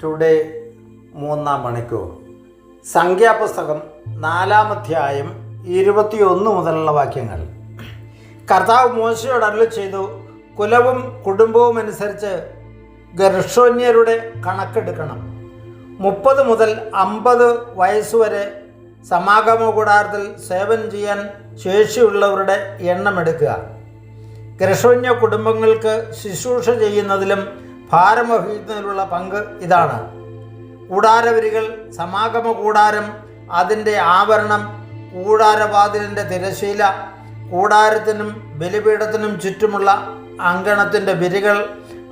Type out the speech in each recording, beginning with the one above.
Today 3 മണിക്കൂർ. സംഖ്യാപുസ്തകം 4 അധ്യായം 21 മുതലുള്ള വാക്യങ്ങൾ. കർത്താവ് മോശയോട് അരുളി ചെയ്തു, കുലവും കുടുംബവും അനുസരിച്ച് ഗർഷോന്യരുടെ കണക്കെടുക്കണം. 30 മുതൽ 50 വയസ്സുവരെ സമാഗമ കൂടാരത്തിൽ സേവനം ചെയ്യാൻ ശേഷിയുള്ളവരുടെ എണ്ണമെടുക്കുക. ഗർഷോന്യ കുടുംബങ്ങൾക്ക് ശുശ്രൂഷ ചെയ്യുന്നതിലും ഭാരം വഹിക്കുന്നതിലുള്ള പങ്ക് ഇതാണ്: കൂടാരവരികൾ, സമാഗമ കൂടാരം, അതിൻ്റെ ആവരണം, കൂടാരവാതിലിൻ്റെ തിരശ്ശീല, കൂടാരത്തിനും ബലിപീഠത്തിനും ചുറ്റുമുള്ള അങ്കണത്തിൻ്റെ വിരികൾ,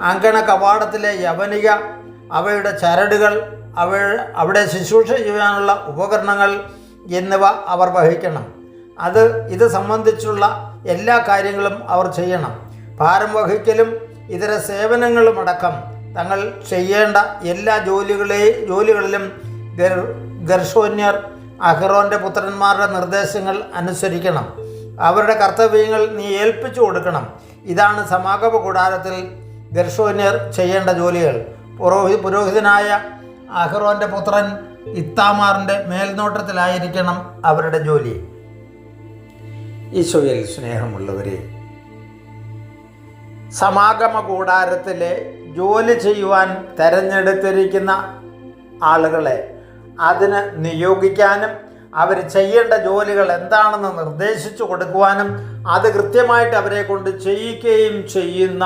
അങ്കണ കവാടത്തിലെ യവനിക, അവയുടെ ചരടുകൾ, അവിടെ ശുശ്രൂഷ ചെയ്യാനുള്ള ഉപകരണങ്ങൾ എന്നിവ അവർ വഹിക്കണം. ഇത് സംബന്ധിച്ചുള്ള എല്ലാ കാര്യങ്ങളും അവർ ചെയ്യണം. ഭാരം വഹിക്കലും ഇതര സേവനങ്ങളുമടക്കം തങ്ങൾ ചെയ്യേണ്ട എല്ലാ ജോലികളിലും ഗർഷോന്യർ അഹ്റോൻ്റെ പുത്രന്മാരുടെ നിർദ്ദേശങ്ങൾ അനുസരിക്കണം. അവരുടെ കർത്തവ്യങ്ങൾ നീ ഏൽപ്പിച്ചു കൊടുക്കണം. ഇതാണ് സമാഗമ കൂടാരത്തിൽ ഗർഷോന്യർ ചെയ്യേണ്ട ജോലികൾ. പുരോഹിതനായ അഹ്റോൻ്റെ പുത്രൻ ഇത്താമാറിൻ്റെ മേൽനോട്ടത്തിലായിരിക്കണം അവരുടെ ജോലി. ഈശോയിൽ സ്നേഹമുള്ളവരെ, സമാഗമ കൂടാരത്തിലെ ജോലി ചെയ്യുവാൻ തിരഞ്ഞെടുത്തിരിക്കുന്ന ആളുകളെ അതിന് നിയോഗിക്കാനും അവർ ചെയ്യേണ്ട ജോലികൾ എന്താണെന്ന് നിർദ്ദേശിച്ചു കൊടുക്കുവാനും അത് കൃത്യമായിട്ട് അവരെ കൊണ്ട് ചെയ്യിക്കുകയും ചെയ്യുന്ന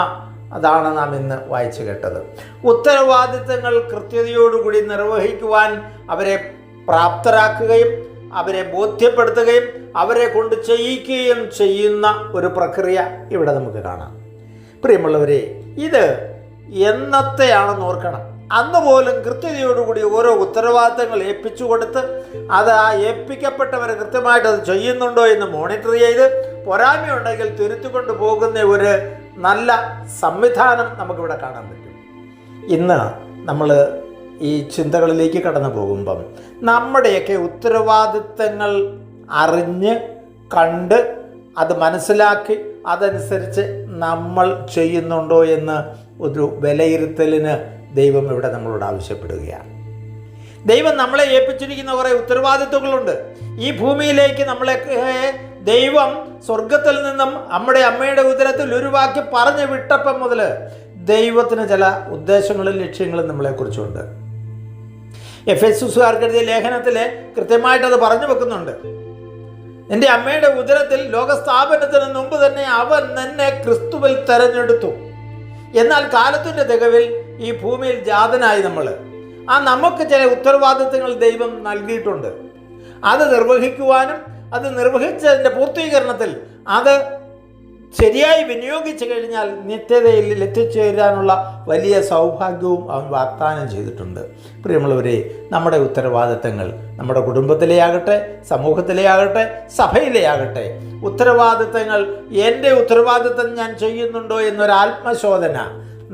അതാണ് നാം ഇന്ന് വായിച്ചു കേട്ടത്. ഉത്തരവാദിത്തങ്ങൾ കൃത്യതയോടുകൂടി നിർവഹിക്കുവാൻ അവരെ പ്രാപ്തരാക്കുകയും അവരെ ബോധ്യപ്പെടുത്തുകയും അവരെ കൊണ്ട് ചെയ്യിക്കുകയും ചെയ്യുന്ന ഒരു പ്രക്രിയ ഇവിടെ നമുക്ക് കാണാം. പ്രിയമുള്ളവരെ, ഇത് എന്നത്തെയാണെന്ന് ഓർക്കണം. അന്ന് പോലും കൃത്യതയോടുകൂടി ഓരോ ഉത്തരവാദിത്തങ്ങൾ ഏൽപ്പിച്ചു കൊടുത്ത് അത് ആ ഏൽപ്പിക്കപ്പെട്ടവരെ കൃത്യമായിട്ട് അത് ചെയ്യുന്നുണ്ടോ എന്ന് മോണിറ്റർ ചെയ്ത് പോരായ്മയുണ്ടെങ്കിൽ തിരുത്തിക്കൊണ്ട് പോകുന്ന ഒരു നല്ല സംവിധാനം നമുക്കിവിടെ കാണാൻ പറ്റും. ഇന്ന് നമ്മൾ ഈ ചിന്തകളിലേക്ക് കടന്നു പോകുമ്പം നമ്മുടെയൊക്കെ ഉത്തരവാദിത്തങ്ങൾ അറിഞ്ഞ് കണ്ട് അത് മനസ്സിലാക്കി അതനുസരിച്ച് നമ്മൾ ചെയ്യുന്നുണ്ടോ എന്ന് ഒരു വിലയിരുത്തലിന് ദൈവം ഇവിടെ നമ്മളോട് ആവശ്യപ്പെടുകയാണ്. ദൈവം നമ്മളെ ഏൽപ്പിച്ചിരിക്കുന്ന കുറേ ഉത്തരവാദിത്വങ്ങളുണ്ട്. ഈ ഭൂമിയിലേക്ക് നമ്മളെ ദൈവം സ്വർഗത്തിൽ നിന്നും നമ്മുടെ അമ്മയുടെ ഉദരത്തിൽ ഉരുവാക്കി പറഞ്ഞു വിട്ടപ്പം മുതൽ ദൈവത്തിന് ചില ഉദ്ദേശങ്ങളും ലക്ഷ്യങ്ങളും നമ്മളെക്കുറിച്ചുണ്ട്. എഫെസസുകാർക്ക് എഴുതിയ ലേഖനത്തിൽ കൃത്യമായിട്ടത് പറഞ്ഞു വെക്കുന്നുണ്ട്. എൻ്റെ അമ്മയുടെ ഉദരത്തിൽ ലോകസ്ഥാപനത്തിന് മുമ്പ് തന്നെ അവൻ എന്നെ ക്രിസ്തുവിൽ തെരഞ്ഞെടുത്തു. എന്നാൽ കാലത്തിൻ്റെ തികവിൽ ഈ ഭൂമിയിൽ ജാതനായി നമുക്ക് ചില ഉത്തരവാദിത്തങ്ങൾ ദൈവം നൽകിയിട്ടുണ്ട്. അത് നിർവഹിക്കുവാനും അത് നിർവഹിച്ചതിൻ്റെ പൂർത്തീകരണത്തിൽ അത് ശരിയായി വിനിയോഗിച്ചു കഴിഞ്ഞാൽ നിത്യതയിൽ എത്തിച്ചേരാനുള്ള വലിയ സൗഭാഗ്യവും അവൻ വാഗ്ദാനം ചെയ്തിട്ടുണ്ട്. പ്രിയമുള്ളവരെ, നമ്മുടെ ഉത്തരവാദിത്തങ്ങൾ നമ്മുടെ കുടുംബത്തിലെ ആകട്ടെ, സമൂഹത്തിലെ ആകട്ടെ, സഭയിലെ ആകട്ടെ, ഉത്തരവാദിത്തങ്ങൾ എൻ്റെ ഉത്തരവാദിത്തം ഞാൻ ചെയ്യുന്നുണ്ടോ എന്നൊരു ആത്മശോധന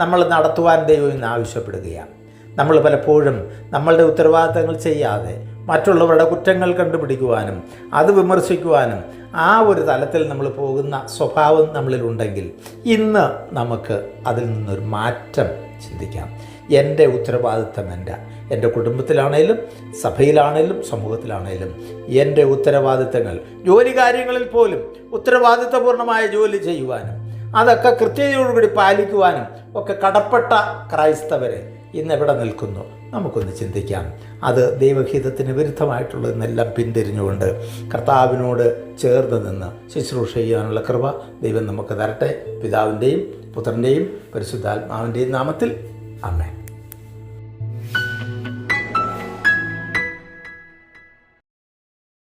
നമ്മൾ നടത്തുവാൻ ദൈവം ഇന്ന് ആവശ്യപ്പെടുകയാണ്. നമ്മൾ പലപ്പോഴും നമ്മളുടെ ഉത്തരവാദിത്തങ്ങൾ ചെയ്യാതെ മറ്റുള്ളവരുടെ കുറ്റങ്ങൾ കണ്ടുപിടിക്കുവാനും അത് വിമർശിക്കുവാനും ആ ഒരു തലത്തിൽ നമ്മൾ പോകുന്ന സ്വഭാവം നമ്മളിലുണ്ടെങ്കിൽ ഇന്ന് നമുക്ക് അതിൽ നിന്നൊരു മാറ്റം ചിന്തിക്കാം. എൻ്റെ ഉത്തരവാദിത്തം എൻ്റെ കുടുംബത്തിലാണേലും സഭയിലാണേലും സമൂഹത്തിലാണേലും എൻ്റെ ഉത്തരവാദിത്തങ്ങൾ, ജോലി കാര്യങ്ങളിൽ പോലും ഉത്തരവാദിത്തപൂർണമായ ജോലി ചെയ്യുവാനും അതൊക്കെ കൃത്യതയോടുകൂടി പാലിക്കുവാനും ഒക്കെ കടപ്പെട്ട ക്രൈസ്തവരെ ഇന്ന് എവിടെ നിൽക്കുന്നു? നമുക്കൊന്ന് ചിന്തിക്കാം. അത് ദൈവഹിതത്തിന് വിരുദ്ധമായിട്ടുള്ളതെന്നെല്ലാം പിന്തിരിഞ്ഞുകൊണ്ട് കർത്താവിനോട് ചേർന്ന് നിന്ന് ശുശ്രൂഷ ചെയ്യാനുള്ള കൃപ ദൈവം നമുക്ക് തരട്ടെ. പിതാവിൻ്റെയും പുത്രൻ്റെയും പരിശുദ്ധാത്മാവിൻ്റെയും നാമത്തിൽ ആമേൻ.